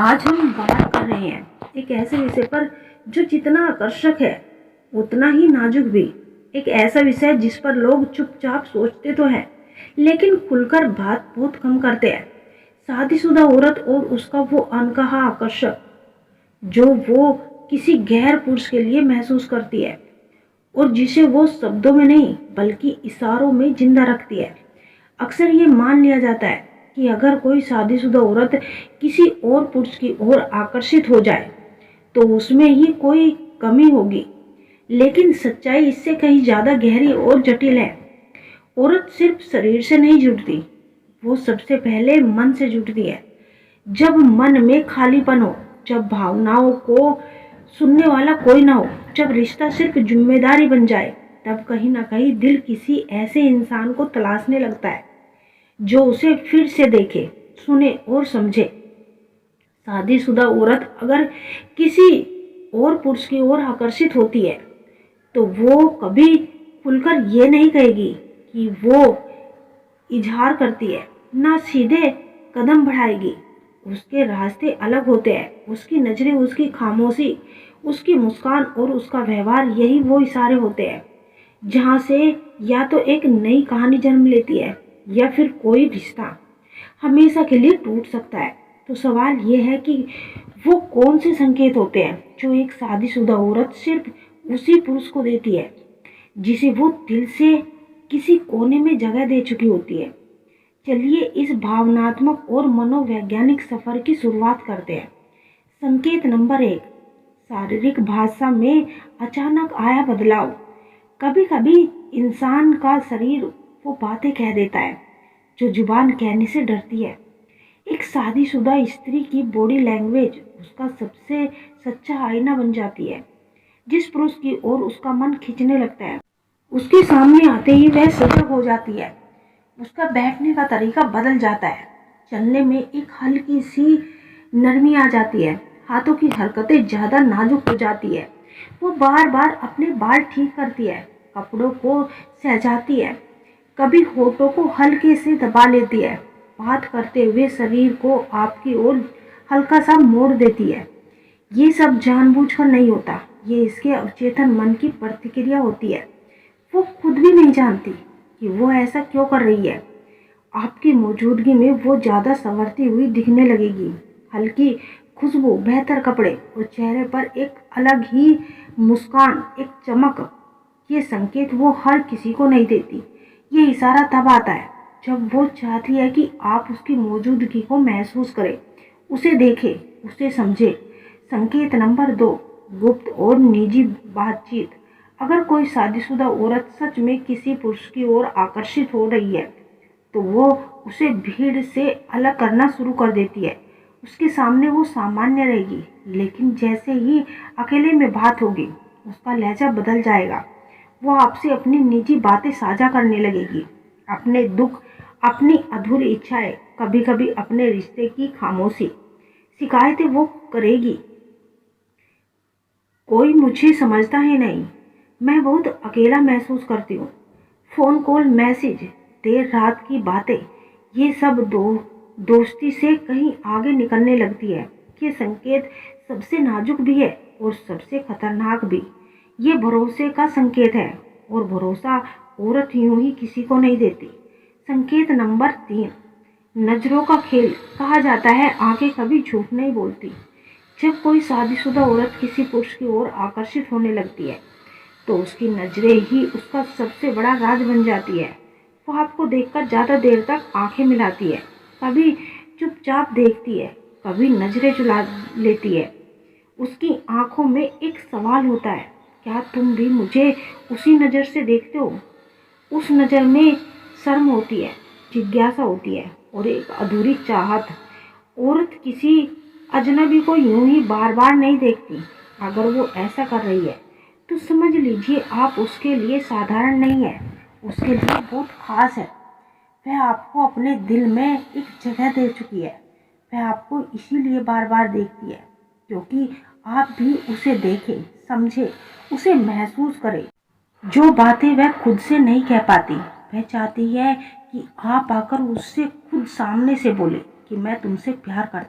आज हम बात कर रहे हैं एक ऐसे विषय पर जो जितना आकर्षक है उतना ही नाजुक भी। एक ऐसा विषय जिस पर लोग चुपचाप सोचते तो हैं लेकिन खुलकर बात बहुत कम करते हैं। शादीशुदा औरत और उसका वो अनकहा आकर्षक जो वो किसी गैर पुरुष के लिए महसूस करती है और जिसे वो शब्दों में नहीं बल्कि इशारों में जिंदा रखती है। अक्सर ये मान लिया जाता है कि अगर कोई शादीशुदा औरत किसी और पुरुष की ओर आकर्षित हो जाए तो उसमें ही कोई कमी होगी, लेकिन सच्चाई इससे कहीं ज़्यादा गहरी और जटिल है। औरत सिर्फ शरीर से नहीं जुड़ती, वो सबसे पहले मन से जुड़ती है। जब मन में खालीपन हो, जब भावनाओं को सुनने वाला कोई ना हो, जब रिश्ता सिर्फ जिम्मेदारी बन जाए, तब कहीं ना कहीं दिल किसी ऐसे इंसान को तलाशने लगता है जो उसे फिर से देखे, सुने और समझे। शादीशुदा औरत अगर किसी और पुरुष की ओर आकर्षित होती है तो वो कभी खुलकर ये नहीं कहेगी कि वो इजहार करती है, ना सीधे कदम बढ़ाएगी। उसके रास्ते अलग होते हैं, उसकी नजरें, उसकी खामोशी, उसकी मुस्कान और उसका व्यवहार, यही वो इशारे होते हैं जहाँ से या तो एक नई कहानी जन्म लेती है या फिर कोई रिश्ता हमेशा के लिए टूट सकता है। तो सवाल ये है कि वो कौन से संकेत होते हैं जो एक शादीशुदा औरत सिर्फ उसी पुरुष को देती है जिसे वो दिल से किसी कोने में जगह दे चुकी होती है। चलिए इस भावनात्मक और मनोवैज्ञानिक सफर की शुरुआत करते हैं। संकेत नंबर 1, शारीरिक भाषा में अचानक आया बदलाव। कभी कभी इंसान का शरीर वो बातें कह देता है जो जुबान कहने से डरती है। एक शादीशुदा स्त्री की बॉडी लैंग्वेज उसका सबसे सच्चा आईना बन जाती है। जिस पुरुष की ओर उसका मन खींचने लगता है, उसके सामने आते ही वह सजग हो जाती है। उसका बैठने का तरीका बदल जाता है, चलने में एक हल्की सी नरमी आ जाती है, हाथों की हरकतें ज़्यादा नाजुक हो जाती है। वो बार बार अपने बाल ठीक करती है, कपड़ों को सजाती है, कभी होठों को हल्के से दबा लेती है, बात करते हुए शरीर को आपकी ओर हल्का सा मोड़ देती है। ये सब जानबूझकर नहीं होता, ये इसके अवचेतन मन की प्रतिक्रिया होती है। वो खुद भी नहीं जानती कि वो ऐसा क्यों कर रही है। आपकी मौजूदगी में वो ज़्यादा संवरती हुई दिखने लगेगी। हल्की खुशबू, बेहतर कपड़े और चेहरे पर एक अलग ही मुस्कान, एक चमक, ये संकेत वो हर किसी को नहीं देती। ये इशारा तब आता है जब वो चाहती है कि आप उसकी मौजूदगी को महसूस करें, उसे देखें, उसे समझें। संकेत नंबर 2, गुप्त और निजी बातचीत। अगर कोई शादीशुदा औरत सच में किसी पुरुष की ओर आकर्षित हो रही है तो वो उसे भीड़ से अलग करना शुरू कर देती है। उसके सामने वो सामान्य रहेगी, लेकिन जैसे ही अकेले में बात होगी उसका लहजा बदल जाएगा। वो आपसे अपनी निजी बातें साझा करने लगेगी, अपने दुख, अपनी अधूरी इच्छाएं, कभी कभी अपने रिश्ते की खामोशी, शिकायतें वो करेगी। कोई मुझे समझता ही नहीं, मैं बहुत अकेला महसूस करती हूँ। फ़ोन कॉल, मैसेज, देर रात की बातें, ये सब दोस्ती से कहीं आगे निकलने लगती है। ये संकेत सबसे नाजुक भी है और सबसे खतरनाक भी। ये भरोसे का संकेत है और भरोसा औरत यूं ही किसी को नहीं देती। संकेत नंबर 3, नजरों का खेल। कहा जाता है आंखें कभी झूठ नहीं बोलती। जब कोई शादीशुदा औरत किसी पुरुष की ओर आकर्षित होने लगती है तो उसकी नजरें ही उसका सबसे बड़ा राज बन जाती है। वो आपको देखकर ज़्यादा देर तक आंखें मिलाती है, कभी चुपचाप देखती है, कभी नजरें चुरा लेती है। उसकी आंखों में एक सवाल होता है, क्या तुम भी मुझे उसी नज़र से देखते हो? उस नज़र में शर्म होती है, जिज्ञासा होती है और एक अधूरी चाहत। औरत किसी अजनबी को यूं ही बार बार नहीं देखती। अगर वो ऐसा कर रही है तो समझ लीजिए आप उसके लिए साधारण नहीं है, उसके लिए बहुत खास है। वह आपको अपने दिल में एक जगह दे चुकी है। वह आपको इसीलिए बार बार देखती है क्योंकि आप भी उसे देखें, समझें, उसे महसूस करें। जो बातें वह खुद से नहीं कह पाती, वह चाहती है कि आप आकर उससे खुद सामने से बोले कि मैं तुमसे प्यार करता हूं।